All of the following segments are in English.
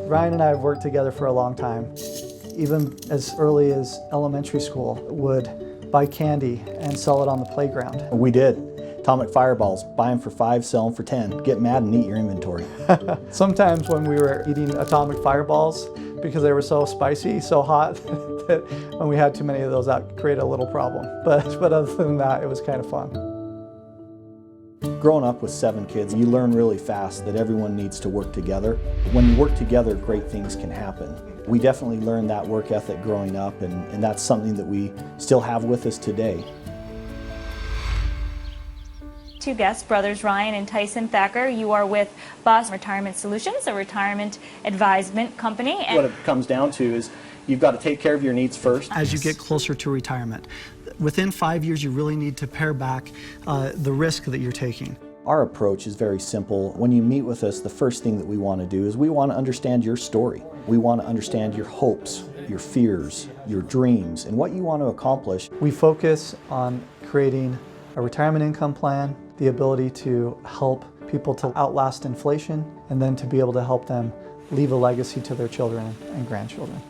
Ryan and I have worked together for a long time. Even as early as elementary school, would buy candy and sell it on the playground. We did. Atomic fireballs, buy them for 5, sell them for 10. Get mad and eat your inventory. Sometimes when we were eating atomic fireballs, because they were so spicy, so hot, that when we had too many of those, that created a little problem. But other than that, it was kind of fun. Growing up with 7 kids, you learn really fast that everyone needs to work together. When you work together, great things can happen. We definitely learned that work ethic growing up, and that's something that we still have with us today. Two guests, brothers Ryan and Tyson Thacker. You are with B.O.S.S Retirement Solutions, a retirement advisement company. What it comes down to is you've got to take care of your needs first. As you get closer to retirement, within 5 years, you really need to pare back the risk that you're taking. Our approach is very simple. When you meet with us, the first thing that we want to do is we want to understand your story. We want to understand your hopes, your fears, your dreams, and what you want to accomplish. We focus on creating a retirement income plan, the ability to help people to outlast inflation, and then to be able to help them leave a legacy to their children and grandchildren.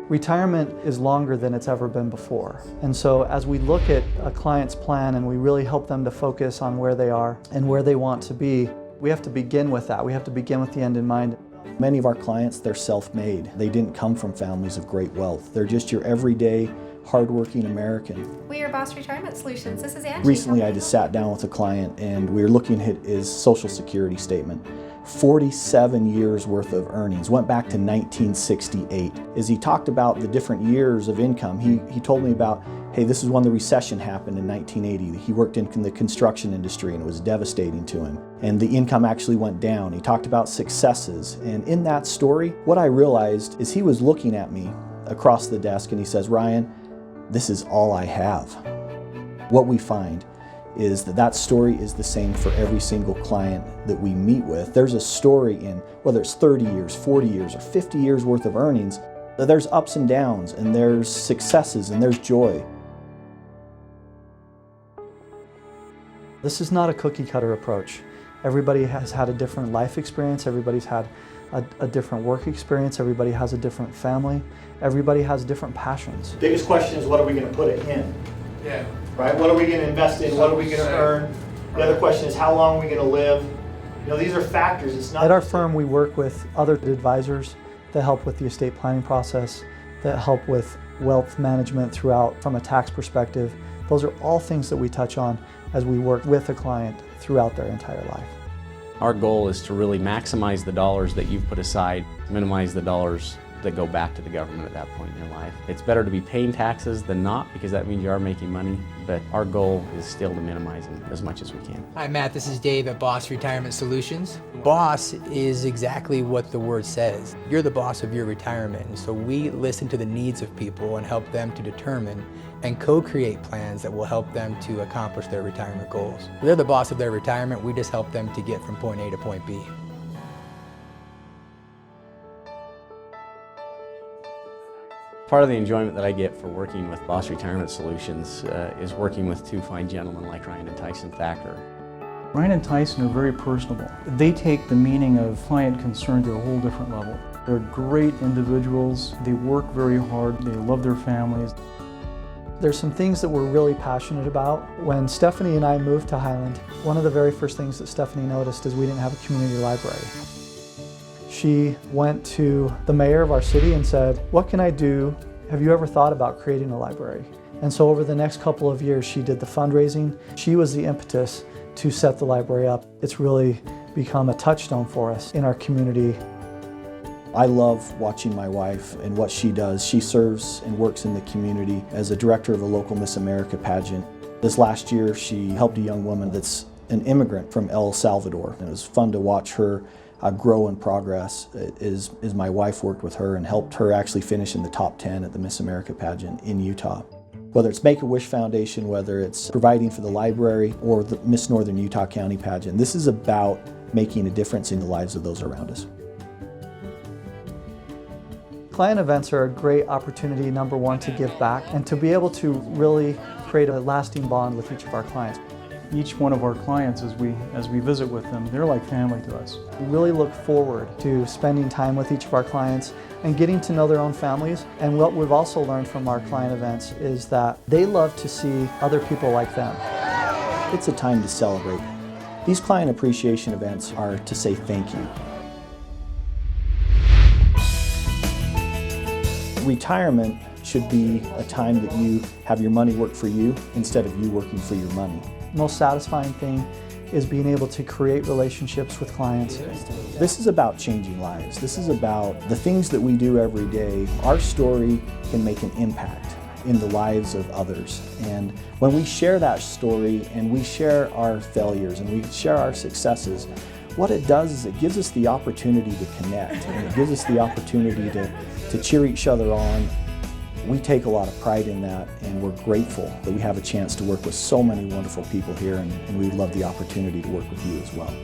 Retirement is longer than it's ever been before. And so as we look at a client's plan and we really help them to focus on where they are and where they want to be, we have to begin with that. We have to begin with the end in mind. Many of our clients, they're self-made. They didn't come from families of great wealth. They're just your everyday, hardworking American. We are B.O.S.S Retirement Solutions. This is Angie. Recently, I just sat down with a client and we were looking at his Social Security statement. 47 years worth of earnings, went back to 1968. As he talked about the different years of income, he told me about, hey, this is when the recession happened in 1980. He worked in the construction industry and it was devastating to him. And the income actually went down. He talked about successes. And in that story, what I realized is he was looking at me across the desk and he says, Ryan, this is all I have. What we find is that story is the same for every single client that we meet with. There's a story in, whether it's 30 years, 40 years, or 50 years worth of earnings, there's ups and downs, and there's successes, and there's joy. This is not a cookie cutter approach. Everybody has had a different life experience, everybody's had a different work experience, everybody has a different family, everybody has different passions. Biggest question is, what are we going to put it in? Yeah. Right? What are we going to invest in? What are we going to earn? The other question is, how long are we going to live? You know, these are factors. It's not. At our firm, we work with other advisors that help with the estate planning process, that help with wealth management throughout from a tax perspective. Those are all things that we touch on as we work with a client throughout their entire life. Our goal is to really maximize the dollars that you've put aside, minimize the dollars that go back to the government at that point in your life. It's better to be paying taxes than not, because that means you are making money, but our goal is still to minimize them as much as we can. Hi Matt, this is Dave at B.O.S.S Retirement Solutions. Boss is exactly what the word says. You're the boss of your retirement, and so we listen to the needs of people and help them to determine and co-create plans that will help them to accomplish their retirement goals. They're the boss of their retirement, we just help them to get from point A to point B. Part of the enjoyment that I get for working with B.O.S.S Retirement Solutions is working with two fine gentlemen like Ryan and Tyson Thacker. Ryan and Tyson are very personable. They take the meaning of client concern to a whole different level. They're great individuals. They work very hard. They love their families. There's some things that we're really passionate about. When Stephanie and I moved to Highland, one of the very first things that Stephanie noticed is we didn't have a community library. She went to the mayor of our city and said, what can I do? Have you ever thought about creating a library? And so over the next couple of years, she did the fundraising. She was the impetus to set the library up. It's really become a touchstone for us in our community. I love watching my wife and what she does. She serves and works in the community as a director of a local Miss America pageant. This last year, she helped a young woman that's an immigrant from El Salvador. And it was fun to watch her grow and progress as my wife worked with her and helped her actually finish in the top 10 at the Miss America pageant in Utah. Whether it's Make-A-Wish Foundation, whether it's providing for the library or the Miss Northern Utah County pageant, this is about making a difference in the lives of those around us. Client events are a great opportunity, number one, to give back and to be able to really create a lasting bond with each of our clients. Each one of our clients, as we visit with them, they're like family to us. We really look forward to spending time with each of our clients and getting to know their own families. And what we've also learned from our client events is that they love to see other people like them. It's a time to celebrate. These client appreciation events are to say thank you. Retirement should be a time that you have your money work for you instead of you working for your money. The most satisfying thing is being able to create relationships with clients. This is about changing lives. This is about the things that we do every day. Our story can make an impact in the lives of others. And when we share that story and we share our failures and we share our successes, what it does is it gives us the opportunity to connect, and it gives us the opportunity to cheer each other on. We take a lot of pride in that, and we're grateful that we have a chance to work with so many wonderful people here, and we love the opportunity to work with you as well.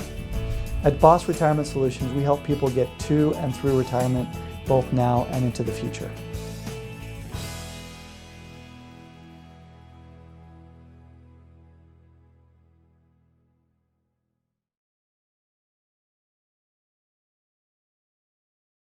At B.O.S. Retirement Solutions, we help people get to and through retirement, both now and into the future.